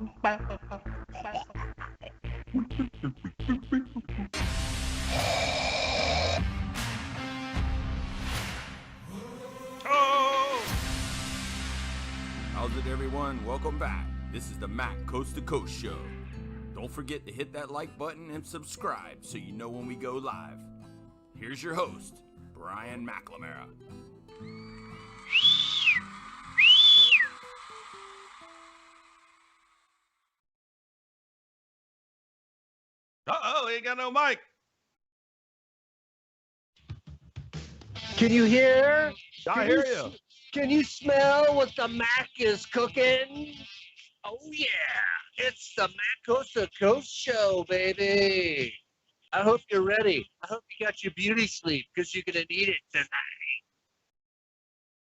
Oh! How's it, everyone? Welcome back. This is the Mac Coast to Coast Show. Don't forget to hit that like button and subscribe so you know when we go live. Here's your host, Brian McLemara. Uh-oh, he ain't got no mic. Can you hear? I hear you. Can you smell what the Mac is cooking? Oh, yeah. It's the Mac Coast to Coast show, baby. I hope you're ready. I hope you got your beauty sleep because you're going to need it tonight.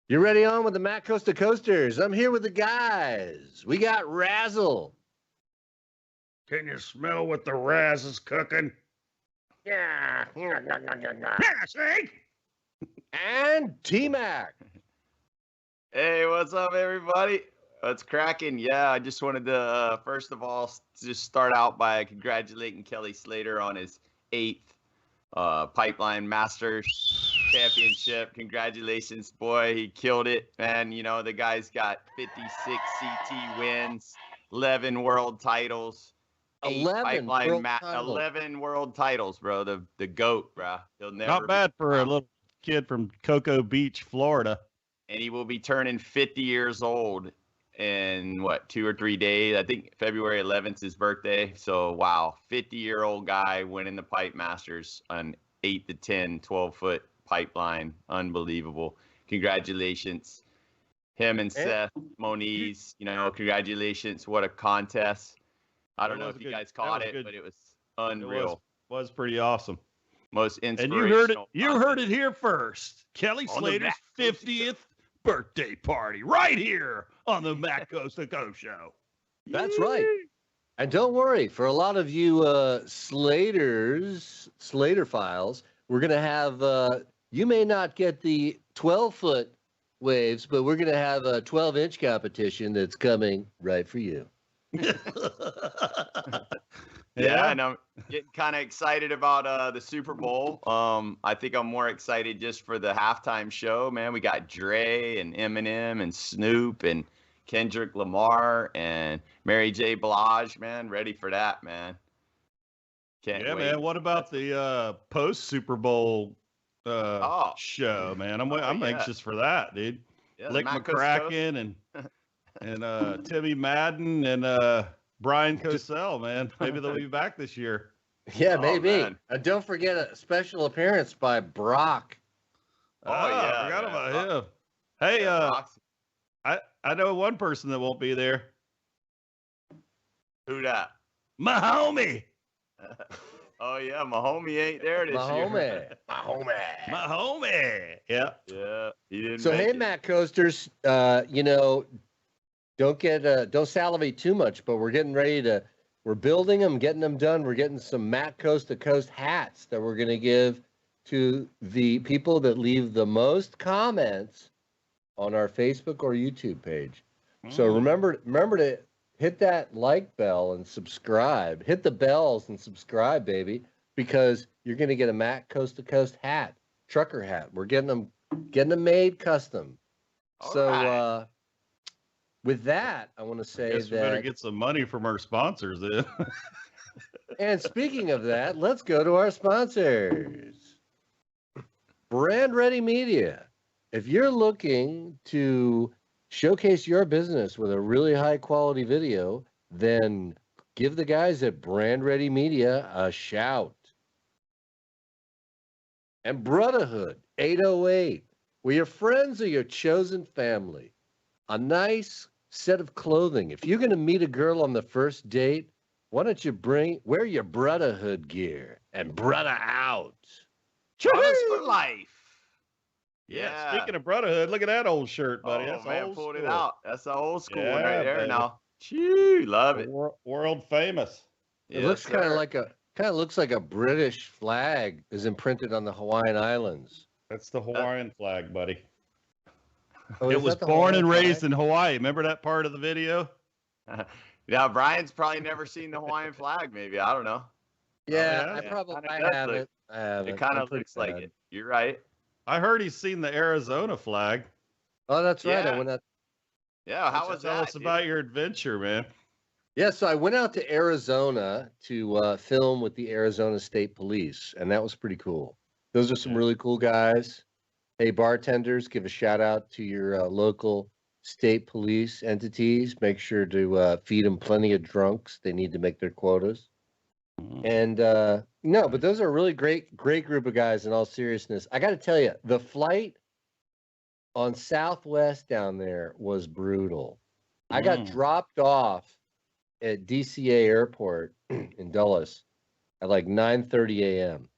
You're ready on with the Mac Coast to Coasters. I'm here with the guys. We got Razzle. Can you smell what the Raz is cooking? Yeah. Yeah, see? And T-Mac. Hey, what's up, everybody? What's cracking? Yeah, I just wanted to, first of all, just start out by congratulating Kelly Slater on his 8th Pipeline Masters Championship. Congratulations, boy. He killed it, man. You know, the guy's got 56 CT wins, 11 world titles. 11 world titles, bro. The GOAT, bro. He'll never Not bad for a little kid from Cocoa Beach, Florida. And he will be turning 50 years old in, 2 or 3 days? I think February 11th is his birthday. So, wow, 50-year-old guy winning the Pipe Masters on 8 to 10, 12-foot pipeline. Unbelievable. Congratulations. Him and Seth Moniz, congratulations. What a contest. I don't know if you guys caught it, but it was unreal. It was pretty awesome. Most inspirational. And you heard it here first. Kelly Slater's 50th birthday party right here on the Mac Coast to Coast show. That's right. And don't worry, for a lot of you Slater files, we're going to have, you may not get the 12-foot waves, but we're going to have a 12-inch competition that's coming right for you. Yeah, and I'm getting kind of excited about the Super Bowl. I think I'm more excited just for the halftime show, man. We got Dre and Eminem and Snoop and Kendrick Lamar and Mary J. Blige, man. Ready for that, man. Can't wait. Man. What about the post Super Bowl show, man? I'm anxious for that, dude. Yeah, Lick McCracken and Timmy Madden and Brian Cosell, man. Maybe they'll be back this year. Yeah, maybe. And don't forget a special appearance by Brock. I forgot about him. Hey, I know one person that won't be there. Who that? My homie. Oh, yeah, my homie ain't there this year. My homie. Yeah. Yeah, he didn't So, make hey, it. Mac Coasters, don't salivate too much, but we're building them, getting them done. We're getting some Mac Coast to Coast hats that we're going to give to the people that leave the most comments on our Facebook or YouTube page. So remember to hit that like bell and subscribe. Hit the bells and subscribe, baby, because you're going to get a Mac Coast to Coast hat, trucker hat. We're getting them made custom. All so, right. With that, I want to say Guess we better get some money from our sponsors then. And speaking of that, let's go to our sponsors. Brand Ready Media. If you're looking to showcase your business with a really high quality video, then give the guys at Brand Ready Media a shout. And Brotherhood 808, where your friends are your chosen family. A nice set of clothing. If you're going to meet a girl on the first date, why don't you wear your Brotherhood gear and brother out. Brothers for life. Yeah. Speaking of Brotherhood, look at that old shirt, buddy. Oh, That's man, old pulled school. it out. That's the old school one Yeah, right there baby. now. Choo, love it. World famous. It looks kind of looks like a British flag is imprinted on the Hawaiian Islands. That's the Hawaiian flag, buddy. Oh, It is was that the born Hawaiian and raised flag? in Hawaii. Remember that part of the video? Yeah, Brian's probably never seen the Hawaiian flag. Maybe I don't know. Yeah, yeah. I haven't. I haven't. It kind I'm of pretty looks like bad. it. You're right. I heard he's seen the Arizona flag. Oh, that's right. I Yeah. went out. Yeah, how was Tell that? us about your adventure, man. Yeah, so I went out to Arizona to film with the Arizona State Police, and that was pretty cool. Those are some really cool guys. Hey, bartenders, give a shout out to your local state police entities. Make sure to feed them plenty of drunks. They need to make their quotas. And no, but those are a really great group of guys. In all seriousness, I got to tell you, the flight on Southwest down there was brutal. I got dropped off at DCA Airport in Dulles at like 9:30 a.m.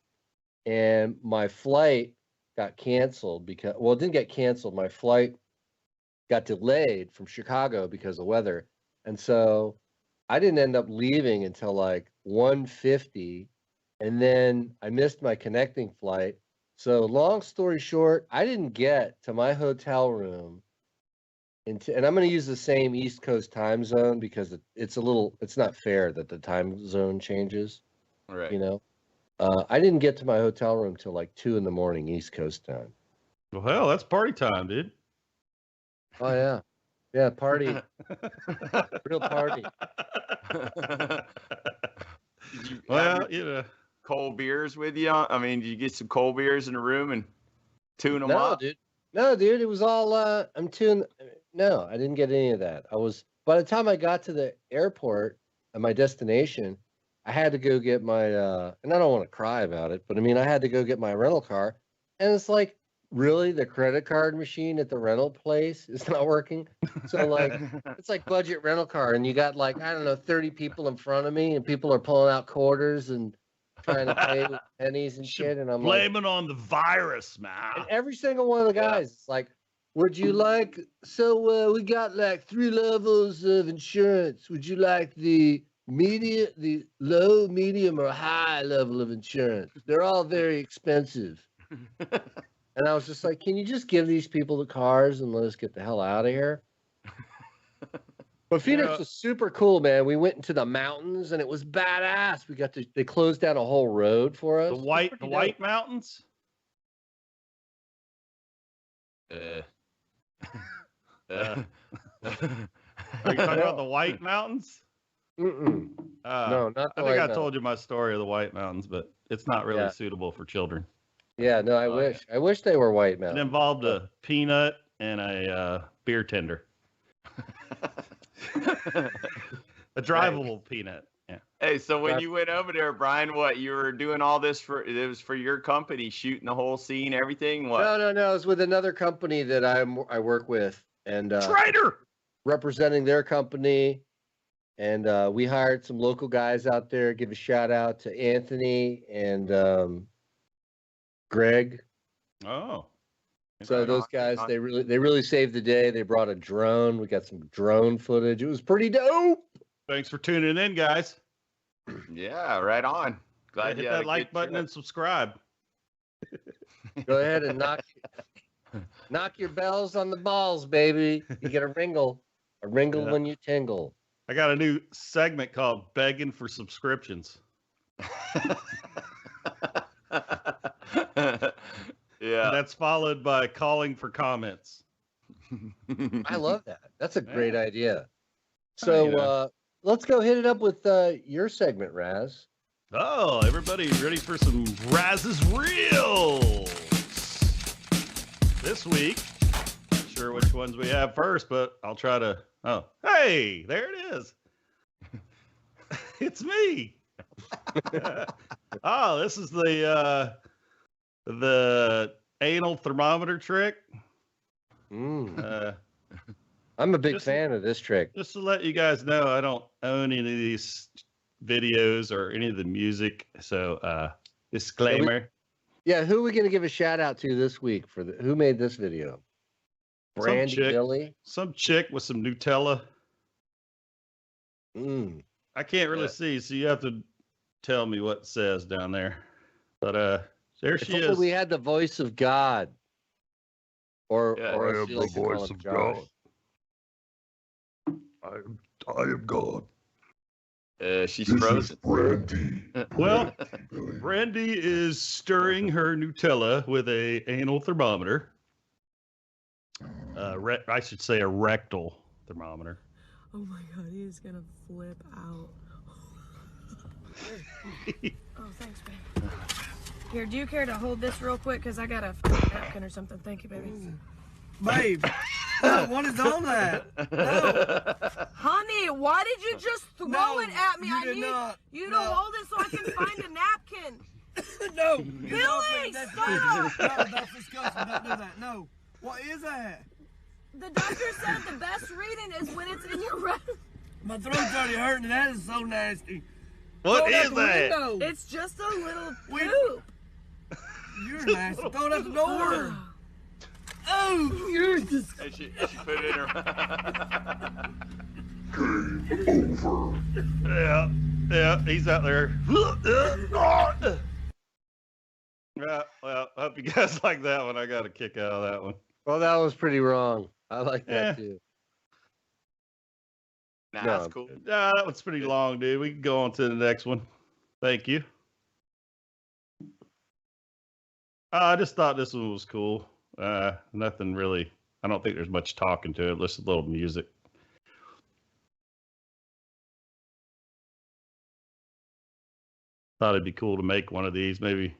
and my flight got canceled because, well, it didn't get canceled. My flight got delayed from Chicago because of weather. And so I didn't end up leaving until like 1:50, and then I missed my connecting flight. So long story short, I didn't get to my hotel room and I'm going to use the same East Coast time zone because it's not fair that the time zone changes, Right. you know. I didn't get to my hotel room till like 2 a.m. East Coast time. Well, hell, that's party time, dude. Oh yeah, yeah, party, real party. Did you Well, have you know, cold beers with you? I mean, did you get some cold beers in the room and tune them No, up? dude. No, dude. It was all. No, I didn't get any of that. By the time I got to the airport at my destination, I had to go get my. And I don't want to cry about it, but I mean, I had to go get my rental car, and it's like, really, the credit card machine at the rental place is not working. So like, it's like budget rental car, and you got like, I don't know, 30 people in front of me, and people are pulling out quarters and trying to pay with pennies and shit, and I'm like. blame it on the virus, man. And every single one of the guys, it's like, would you like, we got like 3 levels of insurance. Would you like the low, medium, or high level of insurance? They're all very expensive. And I was just like, can you just give these people the cars and let us get the hell out of here? But Phoenix was super cool, man. We went into the mountains and it was badass. They closed down a whole road for us. The White Mountains. Uh, Are you talking about the White Mountains? No, not the I think White I told you my story of the White Mountains, but it's not really suitable for children. Yeah, no, I wish. Yeah. I wish they were White It Mountains. involved a peanut and a beer tender. A drivable peanut. Yeah. Hey, so when you went over there, Brian, what you were doing all this it was for your company, shooting the whole scene, everything? What? No. It was with another company that I work with, and Traitor! Representing their company, and we hired some local guys out there. Give a shout out to Anthony and Greg. Oh. So those guys, they really saved the day. They brought a drone. We got some drone footage. It was pretty dope. Thanks for tuning in, guys. Yeah, right on. Glad hit you had that a like good button trip. and subscribe. Go ahead and knock your bells on the balls, baby. You get a ringle when you tingle. I got a new segment called Begging for Subscriptions. Yeah. And that's followed by Calling for Comments. I love that. That's a great idea. So let's go hit it up with your segment, Raz. Oh, everybody ready for some Raz's Reels? This week, not sure which ones we have first, but I'll try to. Oh, hey, there it is. It's me. Oh, this is the anal thermometer trick. I'm a big fan of this trick. Just to let you guys know, I don't own any of these videos or any of the music. So, disclaimer. Who are we going to give a shout out to this week for who made this video? Brandy Billy? Some chick with some Nutella. I can't really see, so you have to tell me what it says down there. But there she is. We had the voice of God. Or I am the voice of God. I am God. She's frozen. Well, Brandy is stirring her Nutella with a anal thermometer. I should say a rectal thermometer. Oh my God, he is gonna flip out. Oh, thanks, babe. Here, do you care to hold this real quick? Because I got a napkin or something. Thank you, baby. Babe, no, what is on that? No. Honey, why did you just throw it at me? You did not. You to hold it so I can find a napkin. No. Billy, That's stop! No, that's disgusting. Don't do that. No. What is that? The doctor said the best reading is when it's in your rectum. My throat's already hurting. That is so nasty. What Throw it is out the that? window. It's just a little Wait. poop. You're nasty. Throw it out the door. Oh, you're disgusting. And she put it in her. Yeah, he's out there. Yeah, well, I hope you guys like that one. I got a kick out of that one. Well, that was pretty wrong. I like that Yeah. too. Nah, No. that's cool. That one's pretty long, dude. We can go on to the next one. Thank you. I just thought this one was cool. Nothing really. I don't think there's much talking to it. Just a little music. Thought it'd be cool to make one of these, maybe.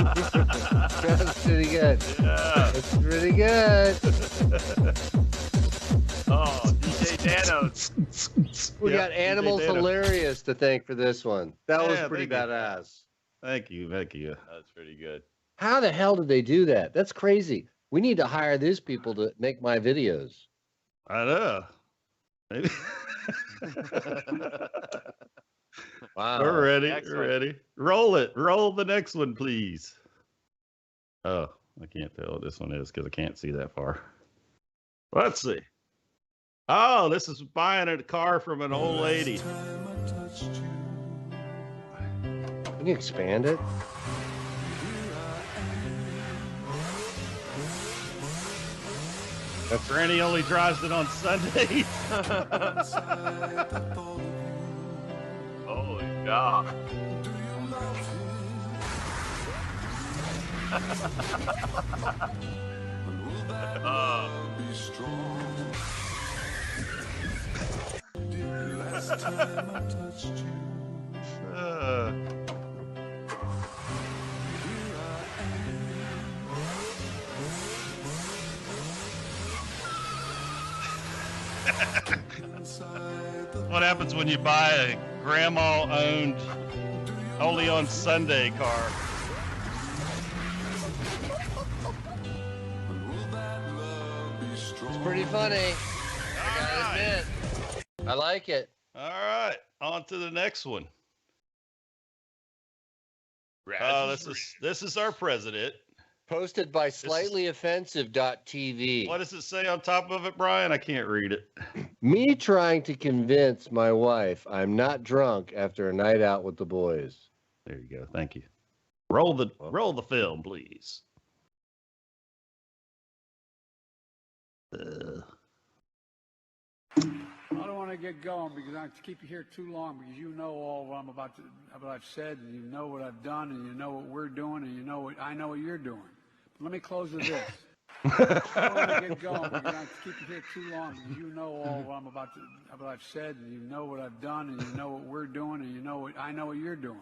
That's pretty good. Yeah. That's pretty good. Oh, DJ Nanos. We Yeah, got Animals DJ Dano. Hilarious to thank for this one. That was Yeah, pretty thank you. badass. Thank you. That's pretty good. How the hell did they do that? That's crazy. We need to hire these people to make my videos. I know. Maybe. Wow. We're ready. Next We're one. ready. Roll it. Roll the next one, please. Oh, I can't tell what this one is because I can't see that far. Let's see. Oh, this is buying a car from an old lady. Can you expand it? Granny only drives it on Sundays. Holy God. Uh, what happens when you buy a grandma-owned, only on Sunday car? It's pretty funny. I gotta admit. I like it. All right, on to the next one. Oh, this is our president. Posted by slightlyOffensive.tv. What does it say on top of it, Brian? I can't read it. Me trying to convince my wife I'm not drunk after a night out with the boys. There you go. Thank you. Roll the film, please. I don't want to get going because I keep you here too long because you know all what what I've said, and you know what I've done, and you know what we're doing, and you know what I know what you're doing. But let me close with this. I don't want to get going because I keep you here too long because you know all what what I've said, and you know what I've done, and you know what we're doing, and you know what I know what you're doing.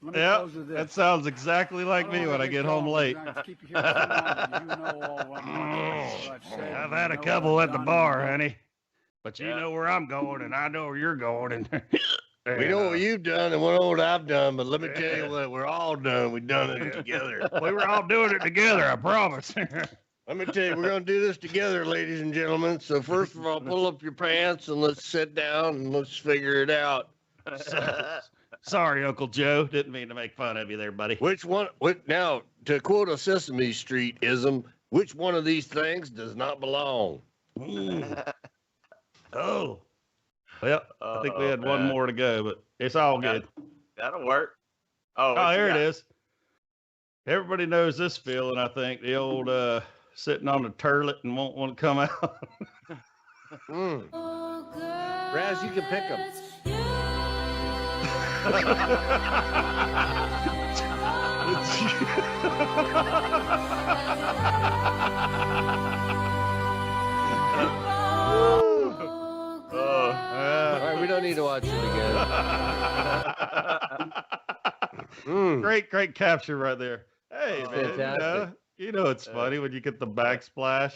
But let me close with this. That sounds exactly like me when I get home late. I've had a couple at the bar, honey. But you know where I'm going, and I know where you're going. And We know what you've done and we know what I've done, but let me tell you what, we're all done. We've done it together. we were all doing it together, I promise. Let me tell you, we're going to do this together, ladies and gentlemen. So first of all, pull up your pants and let's sit down and let's figure it out. Sorry, Uncle Joe. Didn't mean to make fun of you there, buddy. Now, to quote a Sesame Street ism, which one of these things does not belong? Oh. Well, I think we had one more to go, but it's all good. That'll work. Oh, Oh, here it is. Everybody knows this feeling, I think. The old sitting on the turlet and won't want to come out. Raz, you can pick them. All right, we don't need to watch it again. Great capture right there. Hey, man, fantastic. you know it's funny when you get the backsplash.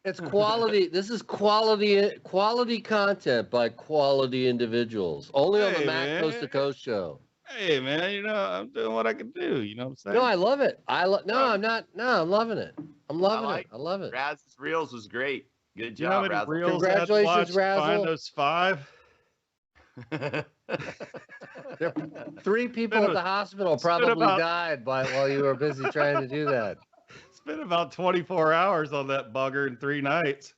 It's quality. This is quality content by quality individuals. Only on the Matt Coast to Coast show. Hey, man, you know, I'm doing what I can do. You know what I'm saying? No, I love it. I'm not. No, I'm loving it. I'm loving it. I love it. Raz's reels was great. Good You know job, how many Razzle. reels Congratulations, I had to watch to Razzle. find those 5? There, 3 people at the hospital probably died while you were busy trying to do that. Spent about 24 hours on that bugger in 3 nights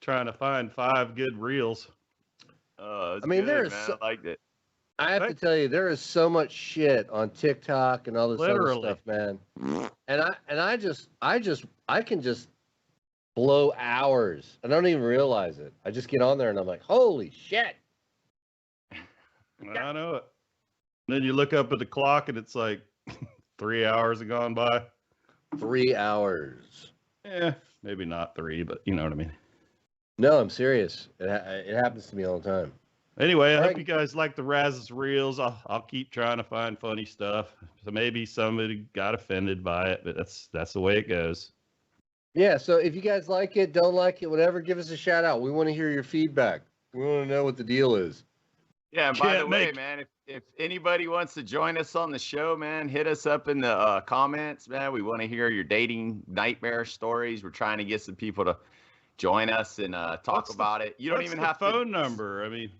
trying to find 5 good reels. I mean, there's I liked it. I have to tell you, there is so much shit on TikTok and all this other stuff, man. And I can just blow hours. I don't even realize it. I just get on there and I'm like, holy shit. I know it. And then you look up at the clock and it's like 3 hours have gone by. 3 hours. Yeah, maybe not 3, but you know what I mean. No, I'm serious. It happens to me all the time. Anyway, I hope you guys like the Raz's reels. I'll keep trying to find funny stuff. So maybe somebody got offended by it, but that's the way it goes. Yeah, so if you guys like it, don't like it, whatever, give us a shout out. We want to hear your feedback. We want to know what the deal is. Yeah, and by the way, man, if anybody wants to join us on the show, man, hit us up in the comments, man. We want to hear your dating nightmare stories. We're trying to get some people to join us and talk about it. You don't even have phone number. I mean,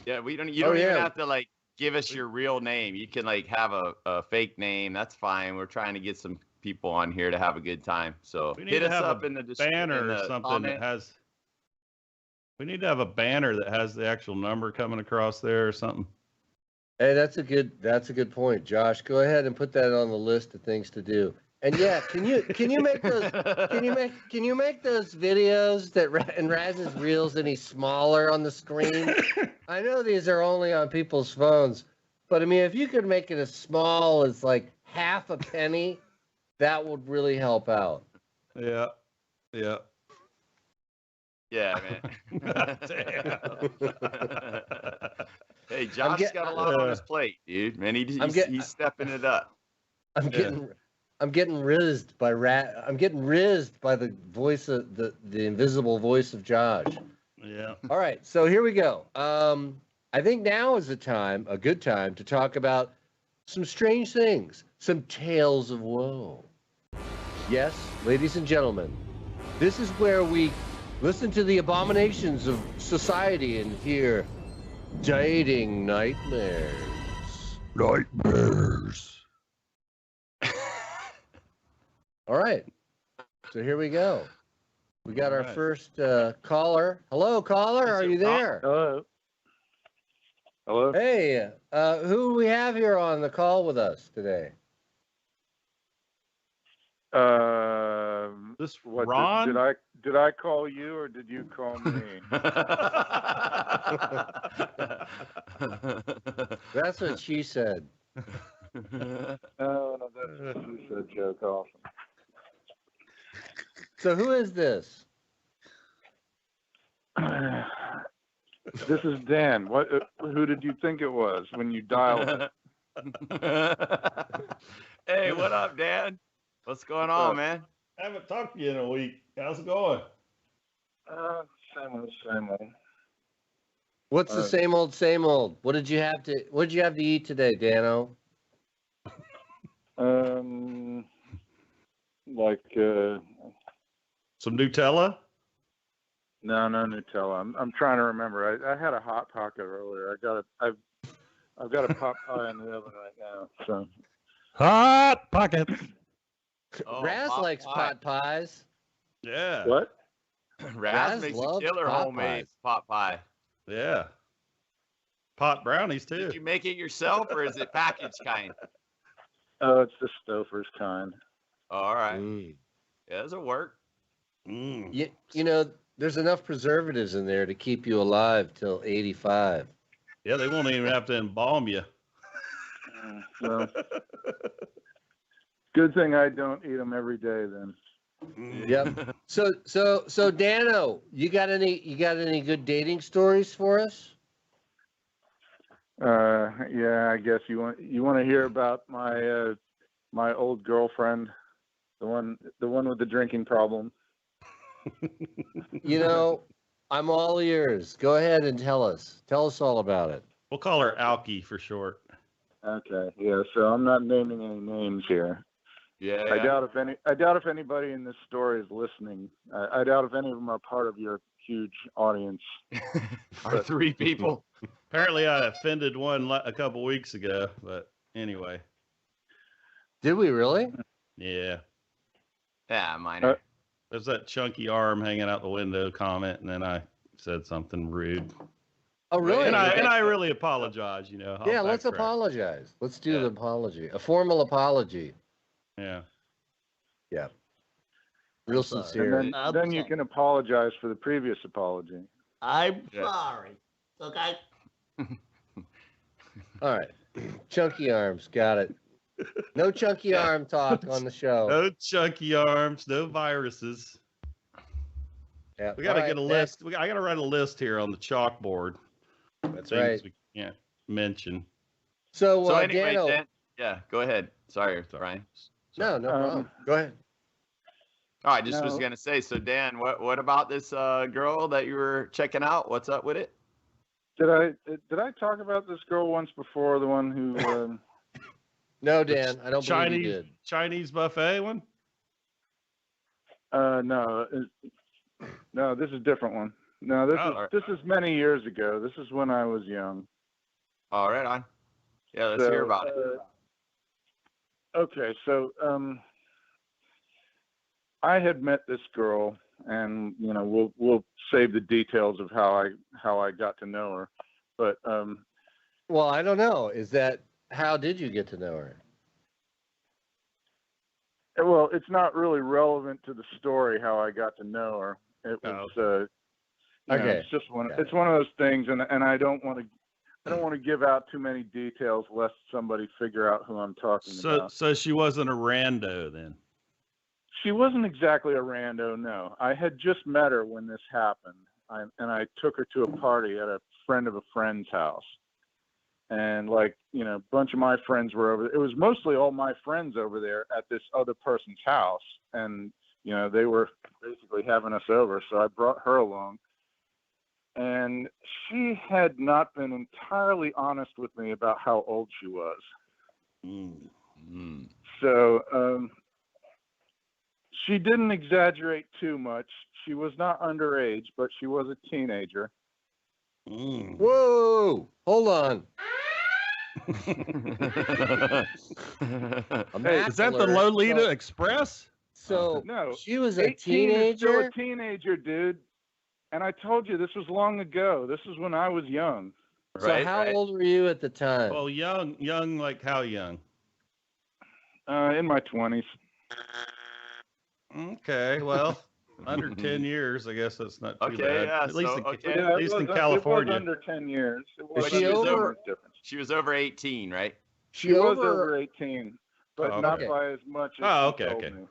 yeah, we don't. You don't even have to like give us your real name. You can like have a fake name. That's fine. We're trying to get some people on here to have a good time. So hit us up in the banner or something that has. We need to have a banner that has the actual number coming across there or something. Hey, that's a good point, Josh. Go ahead and put that on the list of things to do. And yeah, can you make those videos that in Raz's reels any smaller on the screen? I know these are only on people's phones, but I mean, if you could make it as small as like half a penny, that would really help out. Yeah. Yeah. Yeah, man. Hey, Josh's got a lot on his plate, dude. Man, he's stepping it up. I'm getting rizzed by the voice of the invisible voice of Josh. Yeah. All right, so here we go. I think now is a good time to talk about some strange things, some tales of woe. Yes, ladies and gentlemen, this is where we listen to the abominations of society and hear dating nightmares. Nightmares. All right. So here we go. We got our first caller. Hello, caller. Are you there? Hello. Hello. Hey, who do we have here on the call with us today? This what, Ron? Did I call you or did you call me? That's what she said. No, that's what she said. Joke. Awesome. So who is this? This is Dan. Who did you think it was when you dialed it? Hey, what up, Dan? What's going on, man? I haven't talked to you in a week. How's it going? Same old. What's the same old? What did you have to eat today, Dano? Like some Nutella? No Nutella. I'm trying to remember. I had a hot pocket earlier. I've got a pot pie in the oven right now. So hot pockets. Oh, Raz likes pot pies. Yeah. What? Raz makes a killer homemade pot pie. Yeah. pot brownies too. Did you make it yourself, or is it packaged kind? Oh, it's the Stouffer's kind. All right. Yeah, does it work? You know, there's enough preservatives in there to keep you alive till 85. Yeah, they won't even have to embalm you. Well, good thing I don't eat them every day then. Yep. So Dano, you got any good dating stories for us? Yeah, I guess you want to hear about my my old girlfriend, the one with the drinking problem. You know, I'm all ears. Go ahead and tell us. Tell us all about it. We'll call her Alki for short. Okay, yeah. So I'm not naming any names here. Yeah. I doubt if anybody in this story is listening. I doubt if any of them are part of your huge audience. Our 3 people. Apparently, I offended one a couple weeks ago, but anyway. Did we really? Yeah. Yeah, minor. There's that chunky arm hanging out the window comment, and then I said something rude. Oh, really? And I really apologize. You know. Yeah, let's apologize. Let's do the apology. A formal apology. Yeah. Yeah. Real sincere. And then you can apologize for the previous apology. I'm sorry. Okay. All right. Chunky arms. Got it. No chunky arm talk on the show. No chunky arms, no viruses. Yeah. We got to get a list. I got to write a list here on the chalkboard. That's things right. we can't mention. So anyway, Dano, Dan, yeah, go ahead. Sorry, Brian. No problem. Go ahead. Oh, I just was gonna say. So Dan, what about this girl that you were checking out? What's up with it? Did I talk about this girl once before? The one who? No, Dan. I don't believe you did. Chinese buffet one? No. No, this is a different one. No, this is many years ago. This is when I was young. All right, on. Yeah, let's hear about it. Okay, so I had met this girl, and you know, we'll save the details of how I got to know her. But well, I don't know. How did you get to know her? Well, it's not really relevant to the story how I got to know her. It was okay. It's just it's one of those things, and I don't want to give out too many details lest somebody figure out who I'm talking about. So she wasn't a rando then? She wasn't exactly a rando, no. I had just met her when this happened, and I took her to a party at a friend of a friend's house. And a bunch of my friends were over there. It was mostly all my friends over there at this other person's house. And, they were basically having us over. So I brought her along. And she had not been entirely honest with me about how old she was. Mm. So she didn't exaggerate too much. She was not underage, but she was a teenager. Mm. Whoa! Hold on. Hey, is that the Lolita Express? So no, she was a 18 teenager. Is still a teenager, dude. And I told you this was long ago. This was when I was young. So how old were you at the time? Well, young, like how young? In my 20s. Okay, well, under 10 years, I guess that's not too bad. Yeah, at least, at least in California. It was under 10 years. She was over 18, right? She was over 18, but not by as much as she told me.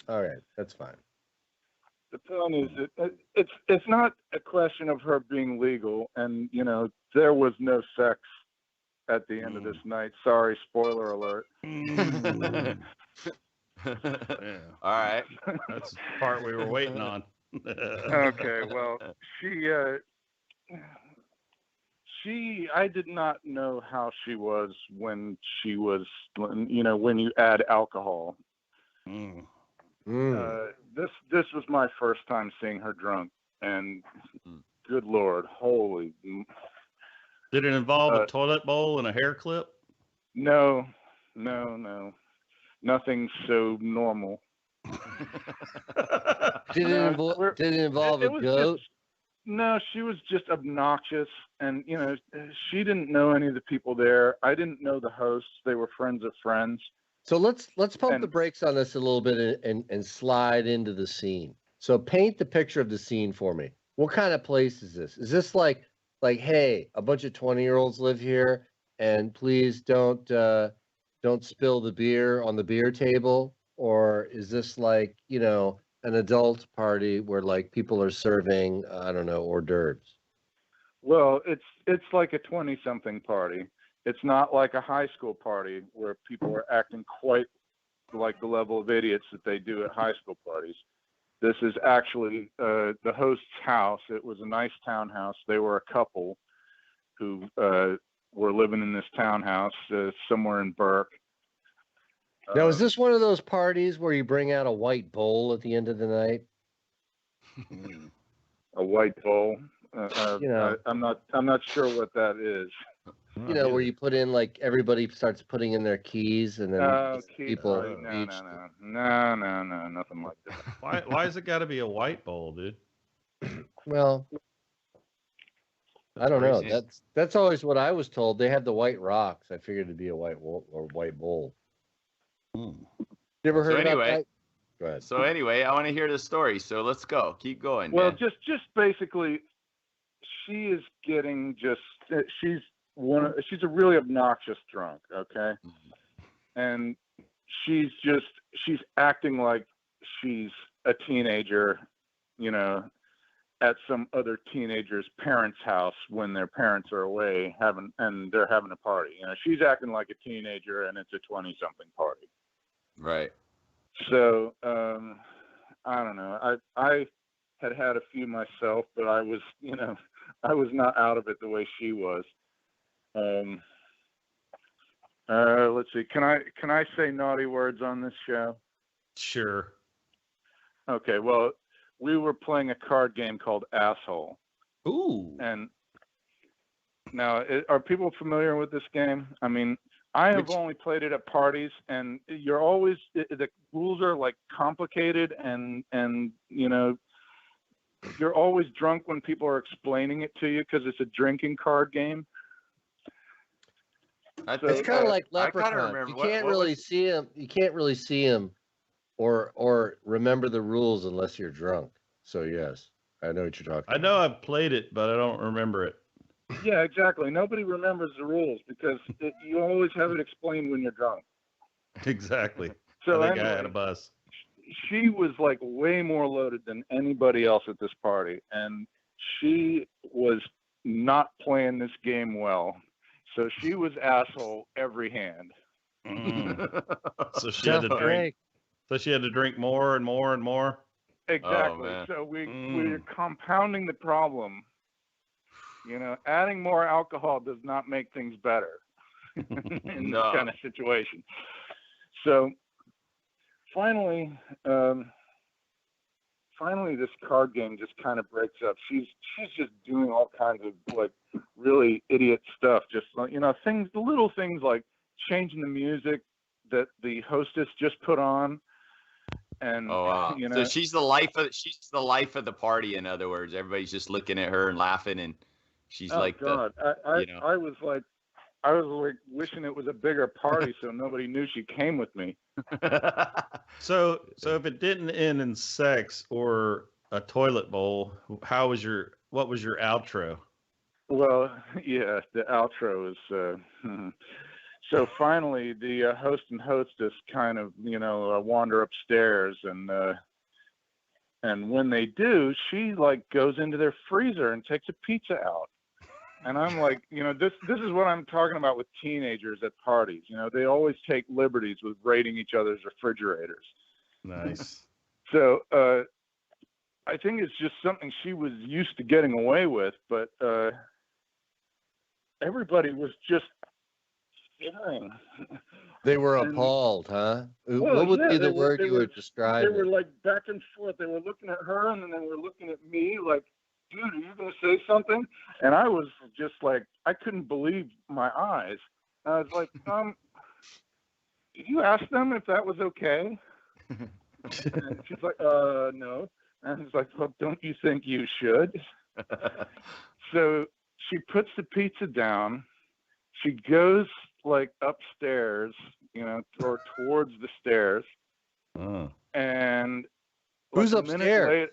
All right, that's fine. The point is, it's not a question of her being legal, and there was no sex at the end of this night. Sorry, spoiler alert. Yeah. All right. That's the part we were waiting on. Okay, well, I did not know how she was when she was, when you add alcohol. This was my first time seeing her drunk, and good Lord, holy. Did it involve a toilet bowl and a hair clip? No. Nothing so normal. Did it involve a goat? No, she was just obnoxious, and she didn't know any of the people there. I didn't know the hosts; they were friends of friends. So let's pump the And- brakes on this a little bit and slide into the scene. So paint the picture of the scene for me. What kind of place is this? Is this like hey, a bunch of 20-year-olds live here, and please don't spill the beer on the beer table? Or is this like, an adult party where like people are serving, I don't know, hors d'oeuvres? Well, it's like a 20-something party. It's not like a high school party where people are acting quite like the level of idiots that they do at high school parties. This is actually the host's house. It was a nice townhouse. They were a couple who were living in this townhouse somewhere in Burke. Now, is this one of those parties where you bring out a white bowl at the end of the night? A white bowl? I'm not sure what that is. Where you put in like everybody starts putting in their keys and then people. No, nothing like that. Why has it got to be a white bowl, dude? Well, I don't know. crazy. That's always what I was told. They had the white rocks. I figured it'd be a white bowl. You ever heard about that? Go ahead. So anyway, I want to hear the story. So let's go. Keep going. Well, man. just basically, she is getting she's a really obnoxious drunk, okay? And she's acting like she's a teenager, at some other teenager's parents' house when their parents are away and they're having a party. She's acting like a teenager and it's a 20-something party. Right. So, I don't know. I had a few myself, but I was not out of it the way she was. Let's see. Can I say naughty words on this show? Sure. Okay. Well, we were playing a card game called Asshole. Ooh. And now, are people familiar with this game? I mean, I have only played it at parties, and you're always the rules are like complicated, and you're always drunk when people are explaining it to you because it's a drinking card game. It's kind of like Leprechaun. You can't really see him. You can't really see him, or remember the rules unless you're drunk. So yes, I know what you're talking. I know I've played it, but I don't remember it. Yeah, exactly. Nobody remembers the rules because you always have it explained when you're drunk. Exactly. So I think anyway, I had a bus. She was like way more loaded than anybody else at this party, and she was not playing this game well. So she was asshole every hand. So she had to drink. So she had to drink more and more and more. Exactly. Oh, so we're compounding the problem. Adding more alcohol does not make things better in this kind of situation. So finally, this card game just kind of breaks up. She's just doing all kinds of like really idiot stuff. Just the little things like changing the music that the hostess just put on. And so she's the life of the party. In other words, everybody's just looking at her and laughing, and she's I was like wishing it was a bigger party so nobody knew she came with me. So if it didn't end in sex or a toilet bowl, what was your outro? Well, yeah, the outro is so finally the host and hostess kind of wander upstairs, and when they do, she like goes into their freezer and takes a pizza out. And I'm like, this is what I'm talking about with teenagers at parties. They always take liberties with raiding each other's refrigerators. Nice. So I think it's just something she was used to getting away with, but everybody was just staring. They were appalled, huh? What would be the word you would describe? They were like back and forth. They were looking at her, and then they were looking at me like, dude, are you going to say something? And I was just like, I couldn't believe my eyes. I was like, did you ask them if that was okay? And she's like, no. And I was like, well, don't you think you should? So she puts the pizza down. She goes like upstairs, or towards the stairs. And who's like a minute upstairs? later,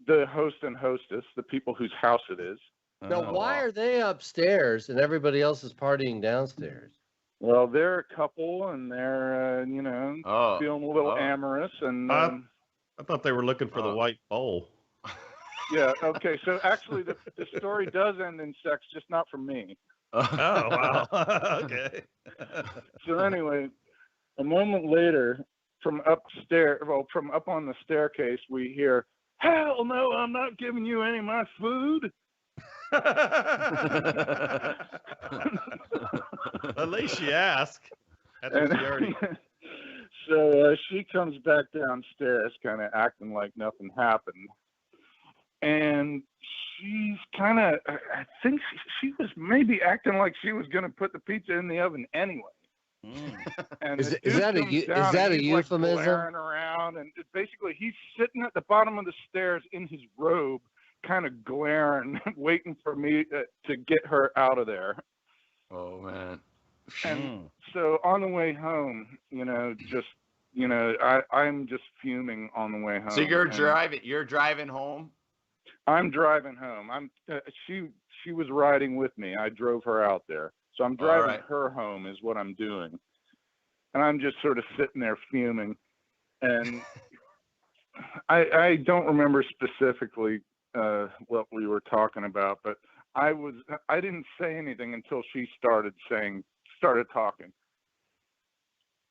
the host and hostess, the people whose house it is. Now, why are they upstairs and everybody else is partying downstairs? Well, they're a couple and they're, feeling a little amorous. And I thought they were looking for the white bowl. yeah, okay. So actually, the story does end in sex, just not for me. Oh, wow. Okay. So anyway, a moment later, from up on the staircase, we hear, "Hell no, I'm not giving you any of my food." At least she asked. So she comes back downstairs, kind of acting like nothing happened. And she's kind of, I think she was maybe acting like she was going to put the pizza in the oven anyway. And is that a euphemism? Like glaring around, and basically he's sitting at the bottom of the stairs in his robe, kind of glaring, waiting for me to get her out of there. Oh man! And so on the way home, I'm just fuming on the way home. So you're driving home. I'm driving home. She was riding with me. I drove her out there. So I'm driving her home is what I'm doing. And I'm just sort of sitting there fuming. And I don't remember specifically what we were talking about, but I didn't say anything until she started talking.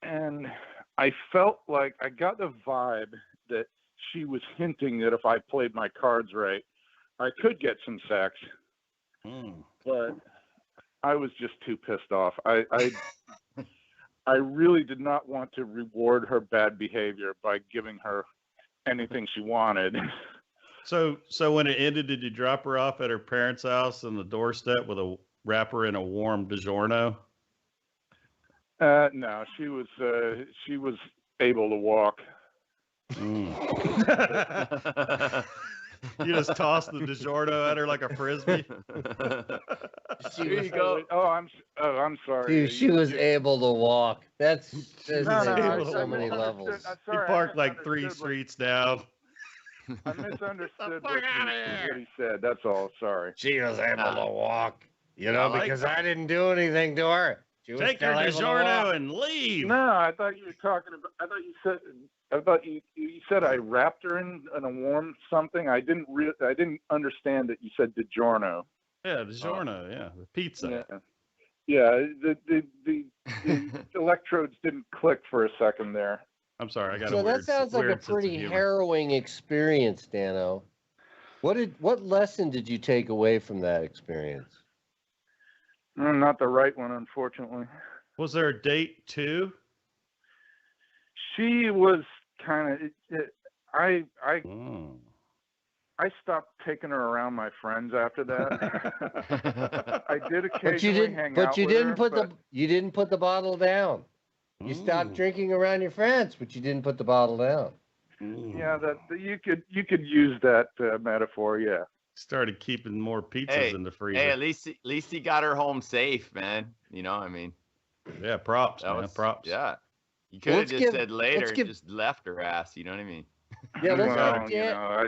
And I felt like I got the vibe that she was hinting that if I played my cards right, I could get some sex. But I was just too pissed off. I really did not want to reward her bad behavior by giving her anything she wanted. So when it ended, did you drop her off at her parents' house on the doorstep with a wrapper in a warm DiGiorno? No, she was able to walk. You just tossed the DiGiorno at her like a frisbee. Here you go. I'm sorry. She was able to walk. That's able so many levels. He parked like 3 streets down. I misunderstood what he said. That's all. Sorry. She was able to walk, because I didn't do anything to her. Take your DiGiorno and leave. No, I thought you were talking about. I thought you said I wrapped her in a warm something. I didn't understand that you said DiGiorno. Yeah, DiGiorno. Yeah, the pizza. Yeah. The electrodes didn't click for a second there. I'm sorry, I got. So that sounds like a pretty harrowing experience, Dano. What lesson did you take away from that experience? Not the right one, unfortunately. Was there a date too? She was kind of. I stopped taking her around my friends after that. I did occasionally hang out with her. You didn't put the bottle down. You stopped drinking around your friends, but you didn't put the bottle down. Yeah, you could use that metaphor. Yeah. Started keeping more pizzas in the freezer. Hey, at least he got her home safe, man. Yeah, props, man. Props. Yeah. You could have just said later, just left her ass. You know what I mean? Yeah,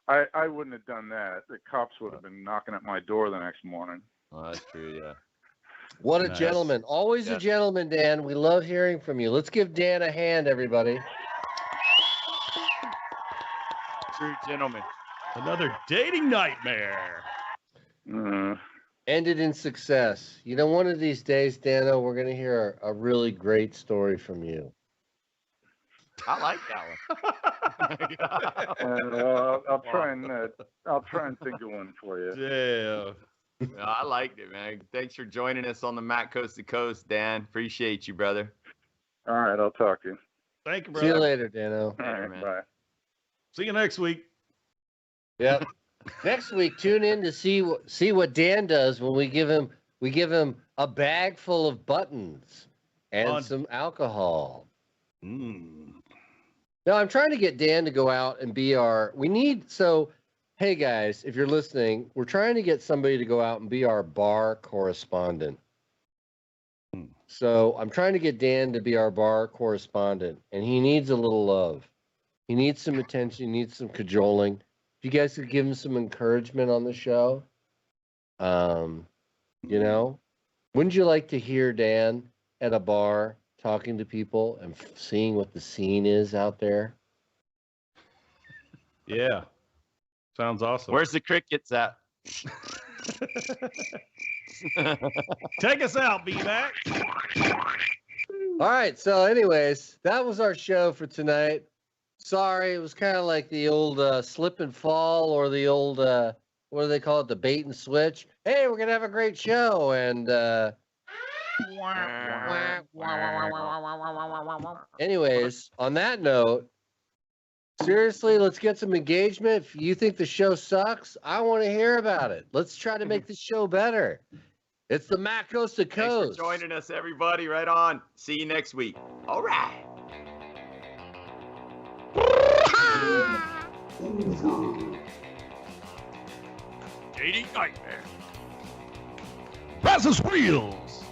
I wouldn't have done that. The cops would have been knocking at my door the next morning. Oh, that's true. Yeah. What a gentleman. Always a gentleman, Dan. We love hearing from you. Let's give Dan a hand, everybody. True gentleman. Another dating nightmare. Ended in success. One of these days, Dano, we're going to hear a really great story from you. I like that one. I'll try and think of one for you. Yeah. I liked it, man. Thanks for joining us on the Mac Coast to Coast, Dan. Appreciate you, brother. All right, I'll talk to you. Thank you, brother. See you later, Dano. All right, bye. See you next week. Yep. Next week, tune in to see what Dan does when we give him a bag full of buttons and some alcohol. Now I'm trying to get Dan to go out and be Hey guys, if you're listening, we're trying to get somebody to go out and be our bar correspondent. So I'm trying to get Dan to be our bar correspondent, and he needs a little love. He needs some attention. He needs some cajoling. If you guys could give him some encouragement on the show, you know, wouldn't you like to hear Dan at a bar talking to people and seeing what the scene is out there? Yeah. Sounds awesome. Where's the crickets at? Take us out, B-Mac. All right. So anyways, that was our show for tonight. Sorry, it was kind of like the old slip and fall, or the old, what do they call it? The bait and switch. Hey, we're going to have a great show. And anyways, on that note, seriously, let's get some engagement. If you think the show sucks, I want to hear about it. Let's try to make the show better. It's the Matt Coast to Coast. Thanks for joining us, everybody. Right on. See you next week. All right. JD Nightmare. Press his wheels.